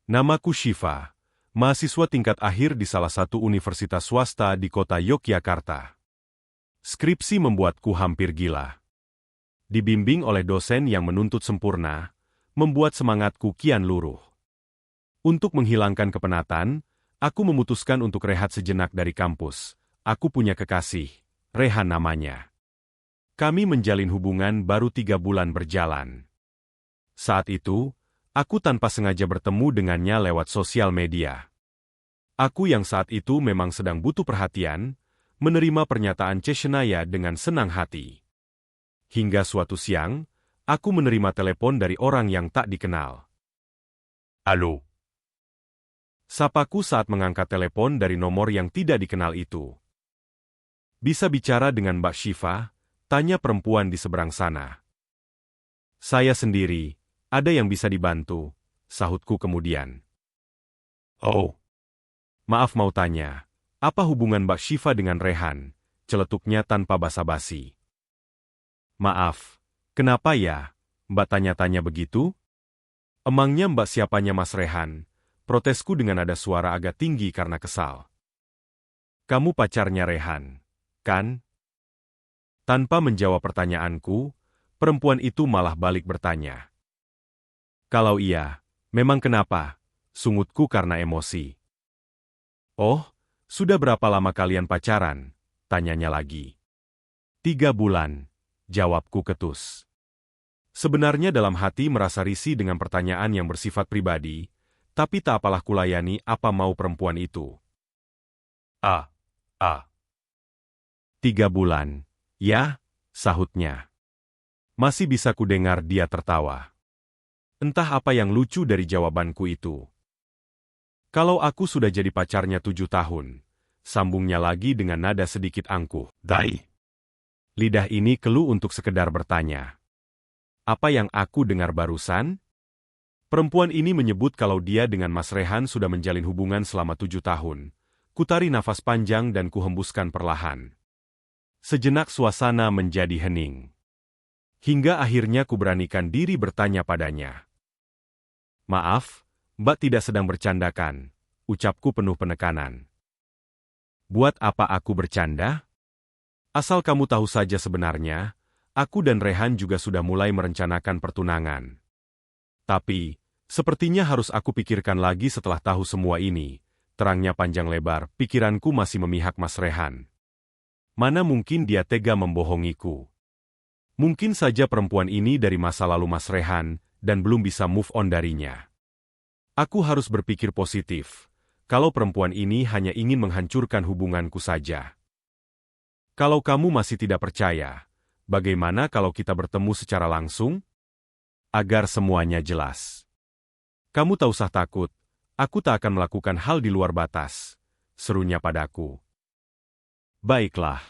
Namaku Shiva, mahasiswa tingkat akhir di salah satu universitas swasta di kota Yogyakarta. Skripsi membuatku hampir gila. Dibimbing oleh dosen yang menuntut sempurna, membuat semangatku kian luruh. Untuk menghilangkan kepenatan, aku memutuskan untuk rehat sejenak dari kampus. Aku punya kekasih, Rehan namanya. Kami menjalin hubungan baru 3 bulan berjalan. Saat itu, aku tanpa sengaja bertemu dengannya lewat sosial media. Aku yang saat itu memang sedang butuh perhatian, menerima pernyataan Chesnaya dengan senang hati. Hingga suatu siang, aku menerima telepon dari orang yang tak dikenal. Halo. Sapaku saat mengangkat telepon dari nomor yang tidak dikenal itu. Bisa bicara dengan Mbak Shiva? Tanya perempuan di seberang sana. Saya sendiri, ada yang bisa dibantu, sahutku kemudian. Oh. Maaf mau tanya, apa hubungan Mbak Shiva dengan Rehan? Celetuknya tanpa basa-basi. Maaf, kenapa ya? Mbak tanya-tanya begitu? Emangnya Mbak siapanya Mas Rehan? Protesku dengan nada suara agak tinggi karena kesal. Kamu pacarnya Rehan, kan? Tanpa menjawab pertanyaanku, perempuan itu malah balik bertanya. Kalau iya, memang kenapa? Sungutku karena emosi. Oh, sudah berapa lama kalian pacaran? Tanyanya lagi. 3 bulan, jawabku ketus. Sebenarnya dalam hati merasa risih dengan pertanyaan yang bersifat pribadi, tapi tak apalah kulayani apa mau perempuan itu. 3 bulan, ya, sahutnya. Masih bisa kudengar dia tertawa. Entah apa yang lucu dari jawabanku itu. Kalau aku sudah jadi pacarnya 7 tahun, sambungnya lagi dengan nada sedikit angkuh. Dai. Lidah ini keluh untuk sekedar bertanya. Apa yang aku dengar barusan? Perempuan ini menyebut kalau dia dengan Mas Rehan sudah menjalin hubungan selama 7 tahun. Kutari nafas panjang dan kuhembuskan perlahan. Sejenak suasana menjadi hening. Hingga akhirnya kuberanikan diri bertanya padanya. Maaf, Mbak tidak sedang bercandakan, ucapku penuh penekanan. Buat apa aku bercanda? Asal kamu tahu saja sebenarnya, aku dan Rehan juga sudah mulai merencanakan pertunangan. Tapi, sepertinya harus aku pikirkan lagi setelah tahu semua ini. Terangnya panjang lebar, pikiranku masih memihak Mas Rehan. Mana mungkin dia tega membohongiku? Mungkin saja perempuan ini dari masa lalu Mas Rehan, dan belum bisa move on darinya. Aku harus berpikir positif, kalau perempuan ini hanya ingin menghancurkan hubunganku saja. Kalau kamu masih tidak percaya, bagaimana kalau kita bertemu secara langsung? Agar semuanya jelas. Kamu tak usah takut, aku tak akan melakukan hal di luar batas, serunya padaku. Baiklah.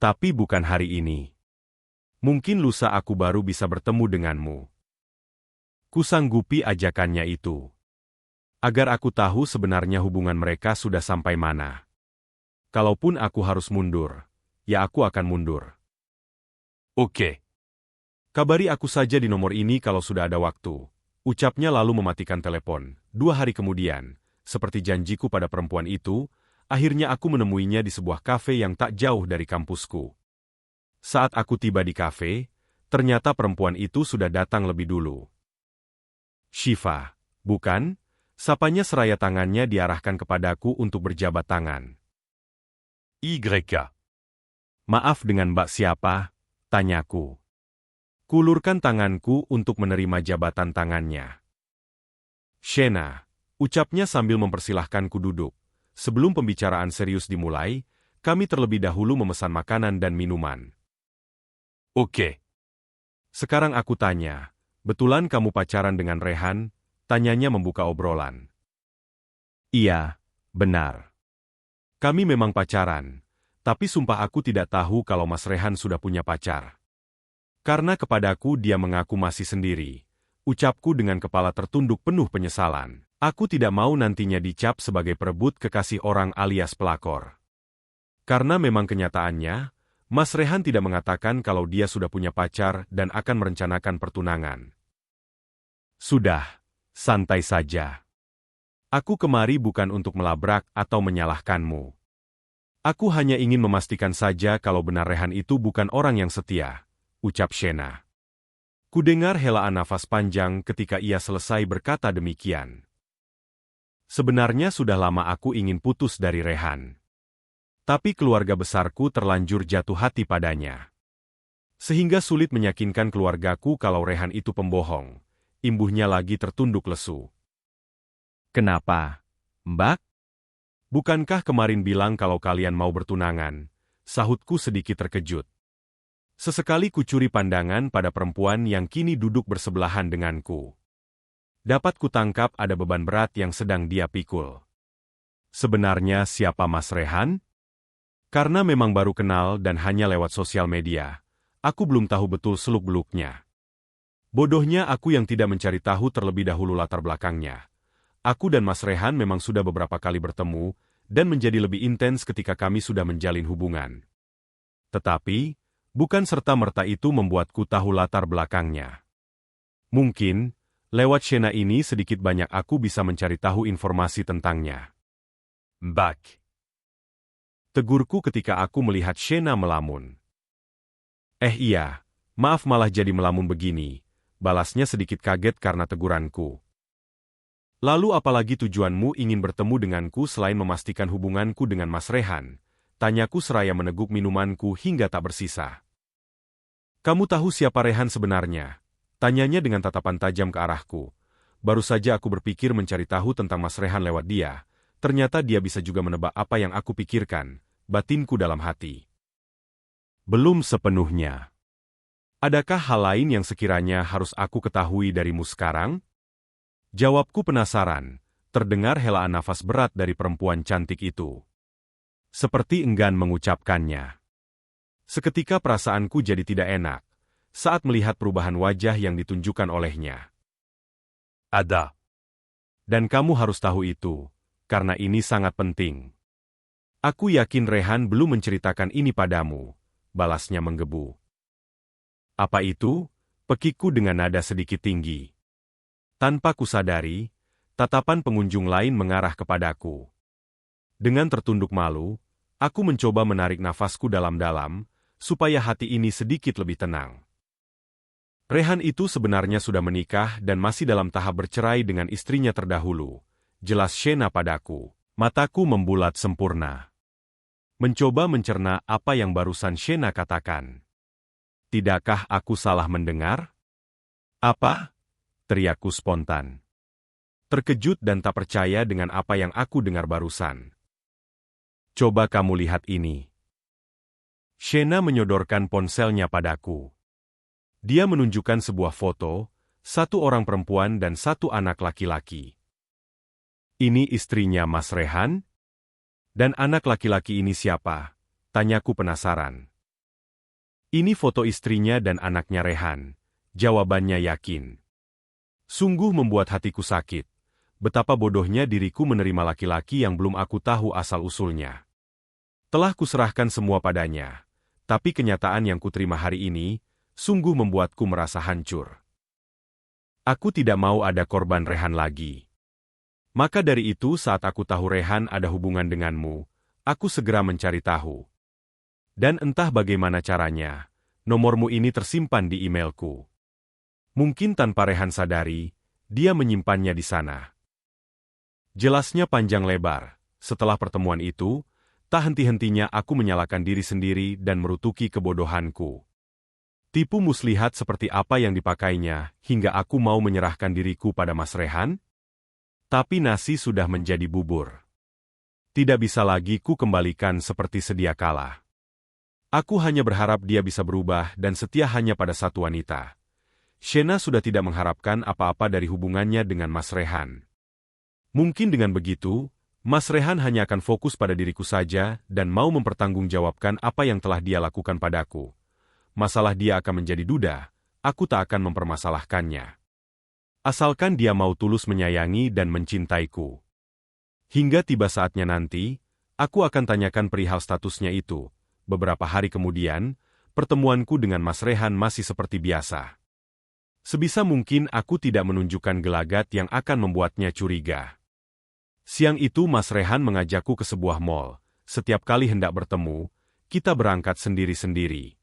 Tapi bukan hari ini. Mungkin lusa aku baru bisa bertemu denganmu. Kusanggupi ajakannya itu. Agar aku tahu sebenarnya hubungan mereka sudah sampai mana. Kalaupun aku harus mundur, ya aku akan mundur. Oke. Kabari aku saja di nomor ini kalau sudah ada waktu. Ucapnya lalu mematikan telepon. 2 hari kemudian, seperti janjiku pada perempuan itu, akhirnya aku menemuinya di sebuah kafe yang tak jauh dari kampusku. Saat aku tiba di kafe, ternyata perempuan itu sudah datang lebih dulu. Shiva, bukan? Sapanya seraya tangannya diarahkan kepadaku untuk berjabat tangan. YK. Maaf dengan Mbak siapa? Tanyaku. Kulurkan tanganku untuk menerima jabatan tangannya. Shena, ucapnya sambil mempersilahkanku duduk. Sebelum pembicaraan serius dimulai, kami terlebih dahulu memesan makanan dan minuman. Oke. Sekarang aku tanya, betulan kamu pacaran dengan Rehan? Tanyanya membuka obrolan. Iya, benar. Kami memang pacaran, tapi sumpah aku tidak tahu kalau Mas Rehan sudah punya pacar. Karena kepadaku dia mengaku masih sendiri. Ucapku dengan kepala tertunduk penuh penyesalan. Aku tidak mau nantinya dicap sebagai perebut kekasih orang alias pelakor. Karena memang kenyataannya, Mas Rehan tidak mengatakan kalau dia sudah punya pacar dan akan merencanakan pertunangan. Sudah, santai saja. Aku kemari bukan untuk melabrak atau menyalahkanmu. Aku hanya ingin memastikan saja kalau benar Rehan itu bukan orang yang setia, ucap Shena. Kudengar helaan nafas panjang ketika ia selesai berkata demikian. Sebenarnya sudah lama aku ingin putus dari Rehan. Tapi keluarga besarku terlanjur jatuh hati padanya. Sehingga sulit meyakinkan keluargaku kalau Rehan itu pembohong. Imbuhnya lagi tertunduk lesu. Kenapa, Mbak? Bukankah kemarin bilang kalau kalian mau bertunangan? Sahutku sedikit terkejut. Sesekali kucuri pandangan pada perempuan yang kini duduk bersebelahan denganku. Dapat kutangkap ada beban berat yang sedang dia pikul. Sebenarnya siapa Mas Rehan? Karena memang baru kenal dan hanya lewat sosial media, aku belum tahu betul seluk-beluknya. Bodohnya aku yang tidak mencari tahu terlebih dahulu latar belakangnya. Aku dan Mas Rehan memang sudah beberapa kali bertemu, dan menjadi lebih intens ketika kami sudah menjalin hubungan. Tetapi, bukan serta-merta itu membuatku tahu latar belakangnya. Mungkin, lewat Shena ini sedikit banyak aku bisa mencari tahu informasi tentangnya. Mbak. Tegurku ketika aku melihat Shena melamun. Iya, maaf malah jadi melamun begini, balasnya sedikit kaget karena teguranku. Lalu apalagi tujuanmu ingin bertemu denganku selain memastikan hubunganku dengan Mas Rehan? Tanyaku seraya meneguk minumanku hingga tak bersisa. Kamu tahu siapa Rehan sebenarnya? Tanyanya dengan tatapan tajam ke arahku. Baru saja aku berpikir mencari tahu tentang Mas Rehan lewat dia. Ternyata dia bisa juga menebak apa yang aku pikirkan, batinku dalam hati. Belum sepenuhnya. Adakah hal lain yang sekiranya harus aku ketahui darimu sekarang? Jawabku penasaran, terdengar helaan nafas berat dari perempuan cantik itu. Seperti enggan mengucapkannya. Seketika perasaanku jadi tidak enak, saat melihat perubahan wajah yang ditunjukkan olehnya. Ada. Dan kamu harus tahu itu, karena ini sangat penting. Aku yakin Rehan belum menceritakan ini padamu, balasnya menggebu. Apa itu? Pekikku dengan nada sedikit tinggi. Tanpa kusadari, tatapan pengunjung lain mengarah kepadaku. Dengan tertunduk malu, aku mencoba menarik nafasku dalam-dalam, supaya hati ini sedikit lebih tenang. Rehan itu sebenarnya sudah menikah dan masih dalam tahap bercerai dengan istrinya terdahulu, jelas Shena padaku. Mataku membulat sempurna. Mencoba mencerna apa yang barusan Shena katakan. Tidakkah aku salah mendengar? Apa? Teriakku spontan. Terkejut dan tak percaya dengan apa yang aku dengar barusan. Coba kamu lihat ini. Shena menyodorkan ponselnya padaku. Dia menunjukkan sebuah foto, satu orang perempuan dan satu anak laki-laki. Ini istrinya Mas Rehan? Dan anak laki-laki ini siapa? Tanyaku penasaran. Ini foto istrinya dan anaknya Rehan. Jawabannya yakin. Sungguh membuat hatiku sakit. Betapa bodohnya diriku menerima laki-laki yang belum aku tahu asal-usulnya. Telah kuserahkan semua padanya, tapi kenyataan yang kuterima hari ini, sungguh membuatku merasa hancur. Aku tidak mau ada korban Rehan lagi. Maka dari itu saat aku tahu Rehan ada hubungan denganmu, aku segera mencari tahu. Dan entah bagaimana caranya, nomormu ini tersimpan di emailku. Mungkin tanpa Rehan sadari, dia menyimpannya di sana. Jelasnya panjang lebar. Setelah pertemuan itu, tak henti-hentinya aku menyalahkan diri sendiri dan merutuki kebodohanku. Tipu muslihat seperti apa yang dipakainya, hingga aku mau menyerahkan diriku pada Mas Rehan? Tapi nasi sudah menjadi bubur. Tidak bisa lagi ku kembalikan seperti sedia kala. Aku hanya berharap dia bisa berubah dan setia hanya pada satu wanita. Shena sudah tidak mengharapkan apa-apa dari hubungannya dengan Mas Rehan. Mungkin dengan begitu, Mas Rehan hanya akan fokus pada diriku saja dan mau mempertanggungjawabkan apa yang telah dia lakukan padaku. Masalah dia akan menjadi duda, aku tak akan mempermasalahkannya. Asalkan dia mau tulus menyayangi dan mencintaiku. Hingga tiba saatnya nanti, aku akan tanyakan perihal statusnya itu. Beberapa hari kemudian, pertemuanku dengan Mas Rehan masih seperti biasa. Sebisa mungkin aku tidak menunjukkan gelagat yang akan membuatnya curiga. Siang itu Mas Rehan mengajakku ke sebuah mall. Setiap kali hendak bertemu, kita berangkat sendiri-sendiri.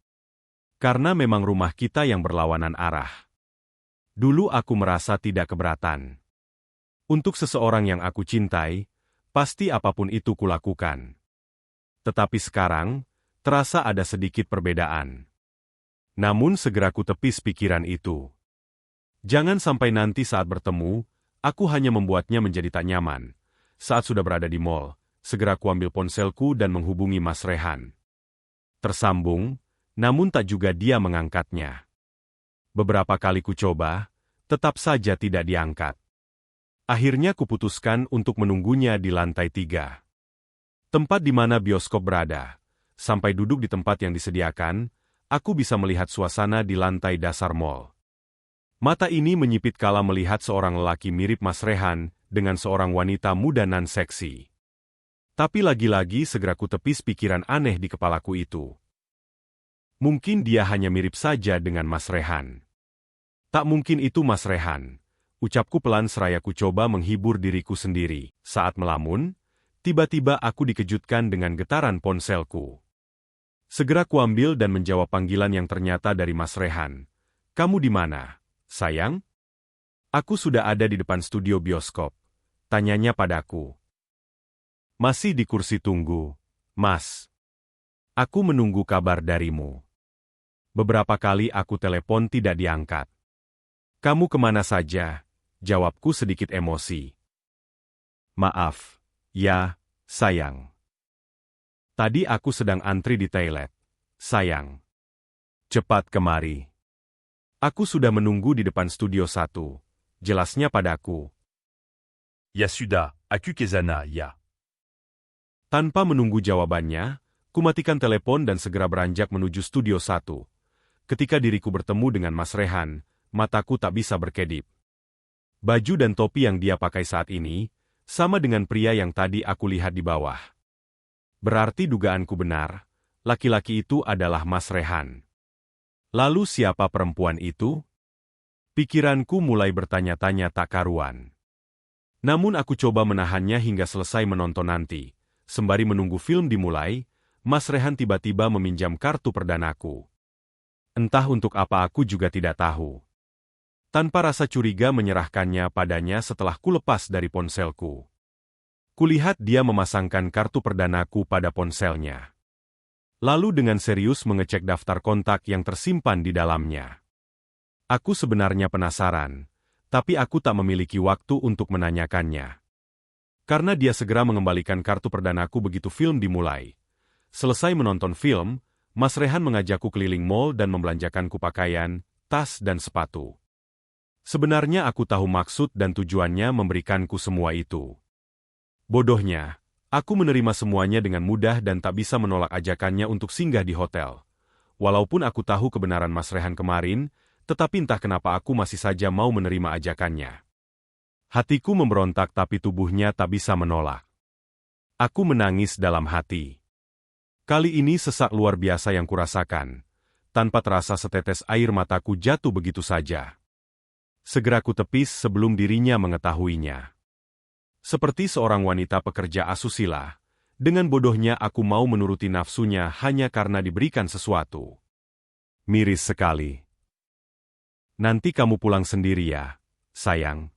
Karena memang rumah kita yang berlawanan arah. Dulu aku merasa tidak keberatan. Untuk seseorang yang aku cintai, pasti apapun itu kulakukan. Tetapi sekarang, terasa ada sedikit perbedaan. Namun segera ku tepis pikiran itu. Jangan sampai nanti saat bertemu, aku hanya membuatnya menjadi tak nyaman. Saat sudah berada di mall, segera kuambil ponselku dan menghubungi Mas Rehan. Tersambung, namun tak juga dia mengangkatnya. Beberapa kali ku coba, tetap saja tidak diangkat. Akhirnya kuputuskan untuk menunggunya di lantai 3. Tempat di mana bioskop berada. Sampai duduk di tempat yang disediakan, aku bisa melihat suasana di lantai dasar mall. Mata ini menyipit kala melihat seorang lelaki mirip Mas Rehan dengan seorang wanita muda nan seksi. Tapi lagi-lagi segera ku tepis pikiran aneh di kepalaku itu. Mungkin dia hanya mirip saja dengan Mas Rehan. Tak mungkin itu Mas Rehan. Ucapku pelan seraya ku coba menghibur diriku sendiri. Saat melamun, tiba-tiba aku dikejutkan dengan getaran ponselku. Segera kuambil dan menjawab panggilan yang ternyata dari Mas Rehan. "Kamu di mana, sayang?" "Aku sudah ada di depan studio bioskop," tanyanya padaku. "Masih di kursi tunggu, Mas. Aku menunggu kabar darimu. Beberapa kali aku telepon tidak diangkat." "Kamu kemana saja?" jawabku sedikit emosi. "Maaf, ya, sayang. Tadi aku sedang antri di toilet, sayang. Cepat kemari." "Aku sudah menunggu di depan studio 1, jelasnya padaku. Ya sudah, aku ke sana, ya." Tanpa menunggu jawabannya, kumatikan telepon dan segera beranjak menuju studio 1. Ketika diriku bertemu dengan Mas Rehan, mataku tak bisa berkedip. Baju dan topi yang dia pakai saat ini, sama dengan pria yang tadi aku lihat di bawah. Berarti dugaanku benar, laki-laki itu adalah Mas Rehan. Lalu siapa perempuan itu? Pikiranku mulai bertanya-tanya tak karuan. Namun aku coba menahannya hingga selesai menonton nanti. Sembari menunggu film dimulai, Mas Rehan tiba-tiba meminjam kartu perdanaku. Entah untuk apa aku juga tidak tahu. Tanpa rasa curiga menyerahkannya padanya setelah kulepas dari ponselku. Kulihat dia memasangkan kartu perdanaku pada ponselnya. Lalu dengan serius mengecek daftar kontak yang tersimpan di dalamnya. Aku sebenarnya penasaran, tapi aku tak memiliki waktu untuk menanyakannya. Karena dia segera mengembalikan kartu perdanaku begitu film dimulai. Selesai menonton film, Mas Rehan mengajakku keliling mall dan membelanjakanku pakaian, tas dan sepatu. Sebenarnya aku tahu maksud dan tujuannya memberikanku semua itu. Bodohnya, aku menerima semuanya dengan mudah dan tak bisa menolak ajakannya untuk singgah di hotel. Walaupun aku tahu kebenaran Mas Rehan kemarin, tetapi entah kenapa aku masih saja mau menerima ajakannya. Hatiku memberontak tapi tubuhnya tak bisa menolak. Aku menangis dalam hati. Kali ini sesak luar biasa yang kurasakan. Tanpa terasa setetes air mataku jatuh begitu saja. Segera ku tepis sebelum dirinya mengetahuinya. Seperti seorang wanita pekerja asusila, dengan bodohnya aku mau menuruti nafsunya hanya karena diberikan sesuatu. Miris sekali. "Nanti kamu pulang sendiri ya, sayang.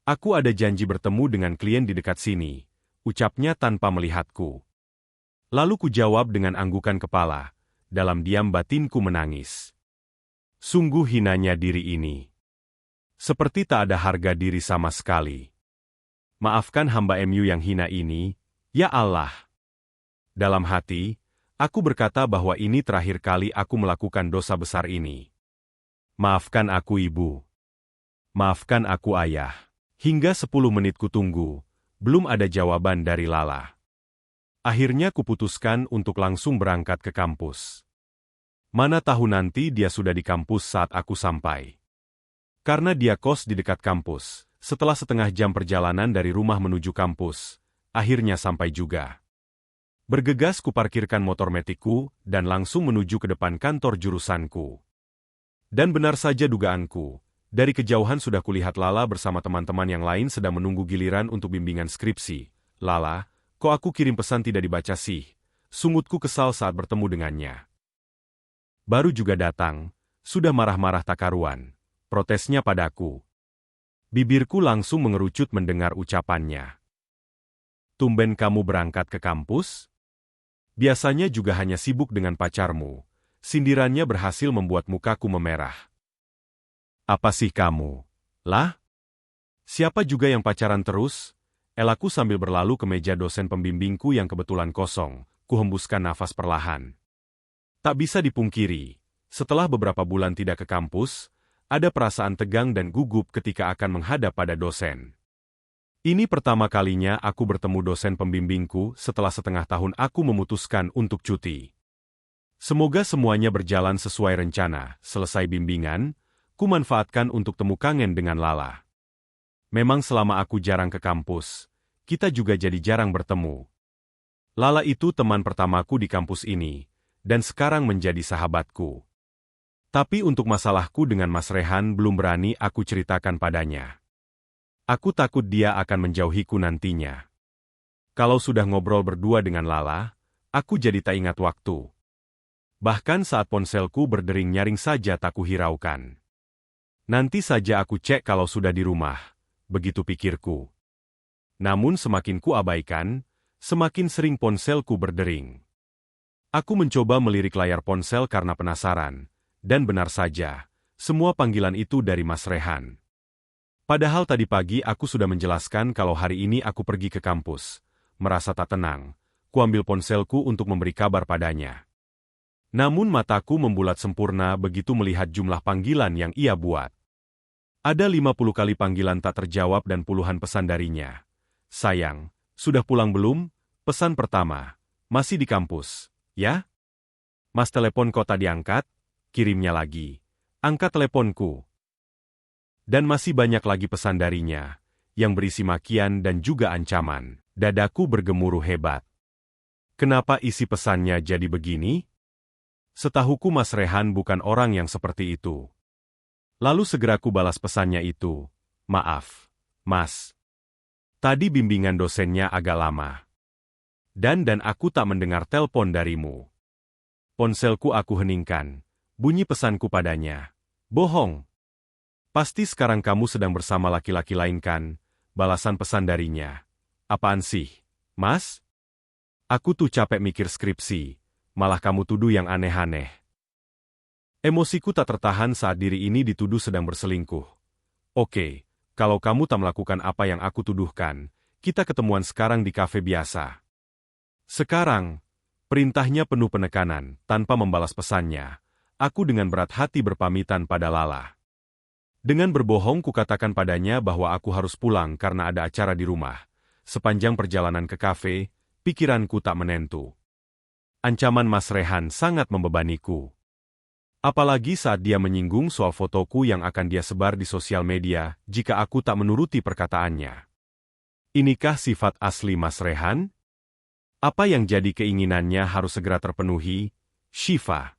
Aku ada janji bertemu dengan klien di dekat sini," ucapnya tanpa melihatku. Lalu ku jawab dengan anggukan kepala, dalam diam batinku menangis. Sungguh hinanya diri ini. Seperti tak ada harga diri sama sekali. Maafkan hamba MU yang hina ini, ya Allah. Dalam hati, aku berkata bahwa ini terakhir kali aku melakukan dosa besar ini. Maafkan aku ibu. Maafkan aku ayah. Hingga 10 menit ku tunggu, belum ada jawaban dari Lala. Akhirnya kuputuskan untuk langsung berangkat ke kampus. Mana tahu nanti dia sudah di kampus saat aku sampai. Karena dia kos di dekat kampus, setelah setengah jam perjalanan dari rumah menuju kampus, akhirnya sampai juga. Bergegas kuparkirkan motor metikku dan langsung menuju ke depan kantor jurusanku. Dan benar saja dugaanku, Dari kejauhan sudah kulihat Lala bersama teman-teman yang lain sedang menunggu giliran untuk bimbingan skripsi. Lala, kok aku kirim pesan tidak dibaca sih? Sungutku kesal saat bertemu dengannya. Baru juga datang, sudah marah-marah tak karuan. Protesnya padaku. Bibirku langsung mengerucut mendengar ucapannya. Tumben kamu berangkat ke kampus? Biasanya juga hanya sibuk dengan pacarmu. Sindirannya berhasil membuat mukaku memerah. Apa sih kamu? Lah? Siapa juga yang pacaran terus? Elaku sambil berlalu ke meja dosen pembimbingku yang kebetulan kosong. Kuhembuskan nafas perlahan. Tak bisa dipungkiri, setelah beberapa bulan tidak ke kampus, ada perasaan tegang dan gugup ketika akan menghadap pada dosen. Ini pertama kalinya aku bertemu dosen pembimbingku setelah setengah tahun aku memutuskan untuk cuti. Semoga semuanya berjalan sesuai rencana. Selesai bimbingan, ku manfaatkan untuk temu kangen dengan Lala. Memang selama aku jarang ke kampus, kita juga jadi jarang bertemu. Lala itu teman pertamaku di kampus ini, dan sekarang menjadi sahabatku. Tapi untuk masalahku dengan Mas Rehan belum berani aku ceritakan padanya. Aku takut dia akan menjauhiku nantinya. Kalau sudah ngobrol berdua dengan Lala, aku jadi tak ingat waktu. Bahkan saat ponselku berdering nyaring saja tak kuhiraukan. Nanti saja aku cek kalau sudah di rumah, begitu pikirku. Namun semakin kuabaikan, semakin sering ponselku berdering. Aku mencoba melirik layar ponsel karena penasaran, dan benar saja, semua panggilan itu dari Mas Rehan. Padahal tadi pagi aku sudah menjelaskan kalau hari ini aku pergi ke kampus. Merasa tak tenang, kuambil ponselku untuk memberi kabar padanya. Namun mataku membulat sempurna begitu melihat jumlah panggilan yang ia buat. Ada 50 kali panggilan tak terjawab dan puluhan pesan darinya. Sayang, sudah pulang belum? Pesan pertama, masih di kampus, ya? Mas telepon kok tak diangkat? Kirimnya lagi. Angkat teleponku. Dan masih banyak lagi pesan darinya, yang berisi makian dan juga ancaman. Dadaku bergemuruh hebat. Kenapa isi pesannya jadi begini? Setahuku Mas Rehan bukan orang yang seperti itu. Lalu segera ku balas pesannya itu. Maaf, Mas. Tadi bimbingan dosennya agak lama. Dan aku tak mendengar telepon darimu. Ponselku aku heningkan. Bunyi pesanku padanya. Bohong. Pasti sekarang kamu sedang bersama laki-laki lain kan? Balasan pesan darinya. Apaan sih, Mas? Aku tuh capek mikir skripsi. Malah kamu tuduh yang aneh-aneh. Emosiku tak tertahan saat diri ini dituduh sedang berselingkuh. Oke, kalau kamu tak melakukan apa yang aku tuduhkan, kita ketemuan sekarang di kafe biasa. Sekarang, perintahnya penuh penekanan, tanpa membalas pesannya. Aku dengan berat hati berpamitan pada Lala. Dengan berbohong kukatakan padanya bahwa aku harus pulang karena ada acara di rumah. Sepanjang perjalanan ke kafe, pikiranku tak menentu. Ancaman Mas Rehan sangat membebaniku. Apalagi saat dia menyinggung soal fotoku yang akan dia sebar di sosial media jika aku tak menuruti perkataannya. Inikah sifat asli Mas Rehan? Apa yang jadi keinginannya harus segera terpenuhi? Syifa.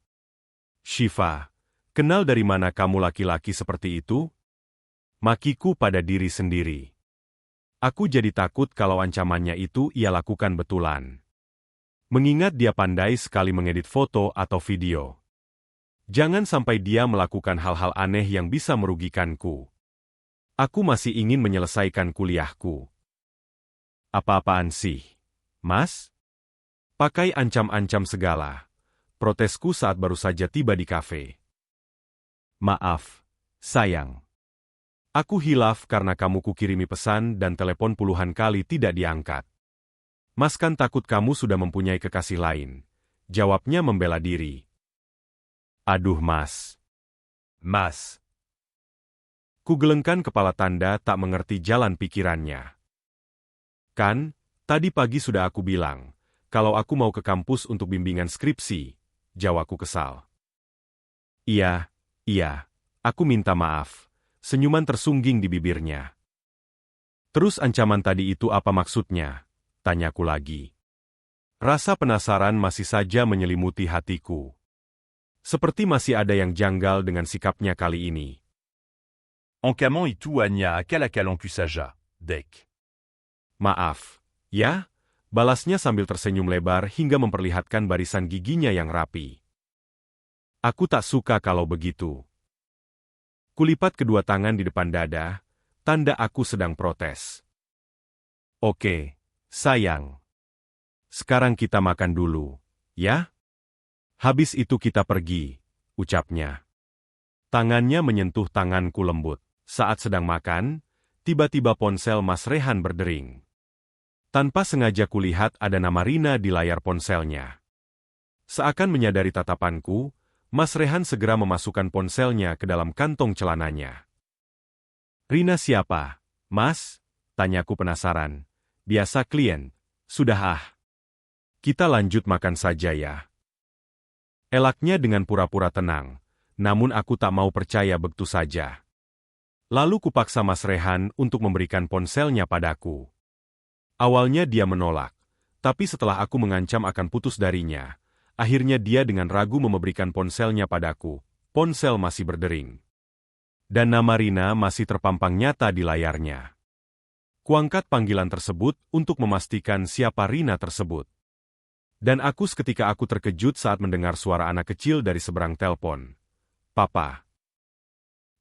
Syifa, kenal dari mana kamu laki-laki seperti itu? Makiku pada diri sendiri. Aku jadi takut kalau ancamannya itu ia lakukan betulan. Mengingat dia pandai sekali mengedit foto atau video. Jangan sampai dia melakukan hal-hal aneh yang bisa merugikanku. Aku masih ingin menyelesaikan kuliahku. Apa-apaan sih, Mas? Pakai ancam-ancam segala. Protesku saat baru saja tiba di kafe. Maaf, sayang. Aku hilaf karena kamu kukirimi pesan dan telepon puluhan kali tidak diangkat. Mas kan takut kamu sudah mempunyai kekasih lain. Jawabnya membela diri. Aduh Mas. Mas. Kugelengkan kepala tanda tak mengerti jalan pikirannya. Kan, tadi pagi sudah aku bilang, kalau aku mau ke kampus untuk bimbingan skripsi, jawabku kesal. Iya, aku minta maaf. Senyuman tersungging di bibirnya. Terus ancaman tadi itu apa maksudnya? Tanyaku lagi. Rasa penasaran masih saja menyelimuti hatiku. Seperti masih ada yang janggal dengan sikapnya kali ini. En camant itu hanya akal-akalanku saja, Dek. Maaf, ya? Balasnya sambil tersenyum lebar hingga memperlihatkan barisan giginya yang rapi. Aku tak suka kalau begitu. Kulipat kedua tangan di depan dada, tanda aku sedang protes. Oke, sayang. Sekarang kita makan dulu, ya? Habis itu kita pergi, ucapnya. Tangannya menyentuh tanganku lembut. Saat sedang makan, tiba-tiba ponsel Mas Rehan berdering. Tanpa sengaja kulihat ada nama Rina di layar ponselnya. Seakan menyadari tatapanku, Mas Rehan segera memasukkan ponselnya ke dalam kantong celananya. Rina siapa, Mas? Tanyaku penasaran. Biasa klien. Sudah ah. Kita lanjut makan saja ya. Elaknya dengan pura-pura tenang, namun aku tak mau percaya begitu saja. Lalu kupaksa Mas Rehan untuk memberikan ponselnya padaku. Awalnya dia menolak, tapi setelah aku mengancam akan putus darinya, akhirnya dia dengan ragu memberikan ponselnya padaku. Ponsel masih berdering. Dan nama Rina masih terpampang nyata di layarnya. Kuangkat panggilan tersebut untuk memastikan siapa Rina tersebut. Dan aku seketika aku terkejut saat mendengar suara anak kecil dari seberang telepon. Papa.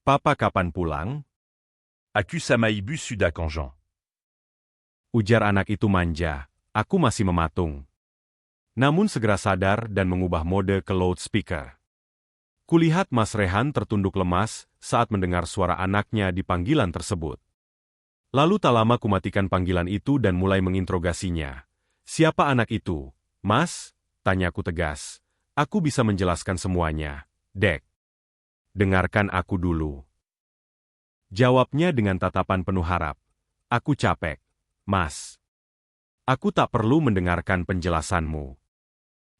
Papa kapan pulang? Aku sama ibu sudah konjan. Ujar anak itu manja, aku masih mematung. Namun segera sadar dan mengubah mode ke loudspeaker. Kulihat Mas Rehan tertunduk lemas saat mendengar suara anaknya di panggilan tersebut. Lalu tak lama kumatikan panggilan itu dan mulai menginterogasinya. Siapa anak itu? Mas? Tanyaku tegas. Aku bisa menjelaskan semuanya, Dek. Dengarkan aku dulu. Jawabnya dengan tatapan penuh harap. Aku capek, Mas. Aku tak perlu mendengarkan penjelasanmu.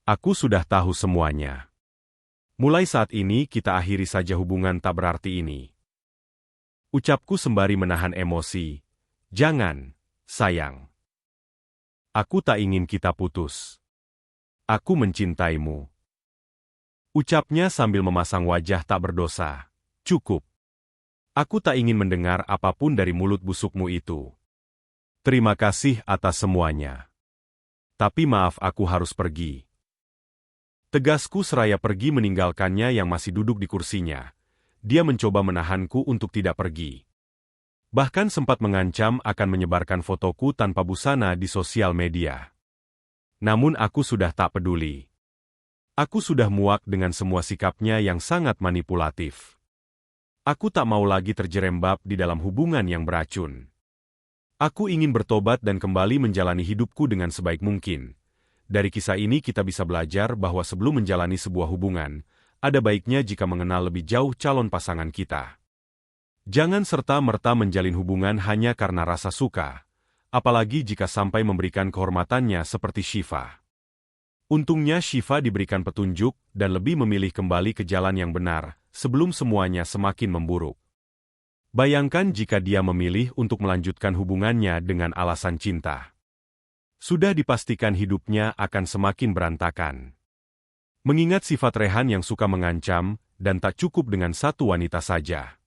Aku sudah tahu semuanya. Mulai saat ini kita akhiri saja hubungan tak berarti ini. Ucapku sembari menahan emosi. Jangan, sayang. Aku tak ingin kita putus. Aku mencintaimu. Ucapnya sambil memasang wajah tak berdosa. Cukup. Aku tak ingin mendengar apapun dari mulut busukmu itu. Terima kasih atas semuanya. Tapi maaf aku harus pergi. Tegasku seraya pergi meninggalkannya yang masih duduk di kursinya. Dia mencoba menahanku untuk tidak pergi. Bahkan sempat mengancam akan menyebarkan fotoku tanpa busana di sosial media. Namun aku sudah tak peduli. Aku sudah muak dengan semua sikapnya yang sangat manipulatif. Aku tak mau lagi terjerembab di dalam hubungan yang beracun. Aku ingin bertobat dan kembali menjalani hidupku dengan sebaik mungkin. Dari kisah ini kita bisa belajar bahwa sebelum menjalani sebuah hubungan, ada baiknya jika mengenal lebih jauh calon pasangan kita. Jangan serta-merta menjalin hubungan hanya karena rasa suka, apalagi jika sampai memberikan kehormatannya seperti Syifa. Untungnya Syifa diberikan petunjuk dan lebih memilih kembali ke jalan yang benar sebelum semuanya semakin memburuk. Bayangkan jika dia memilih untuk melanjutkan hubungannya dengan alasan cinta. Sudah dipastikan hidupnya akan semakin berantakan. Mengingat sifat Rehan yang suka mengancam dan tak cukup dengan satu wanita saja.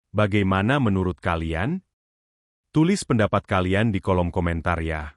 Bagaimana menurut kalian? Tulis pendapat kalian di kolom komentar ya.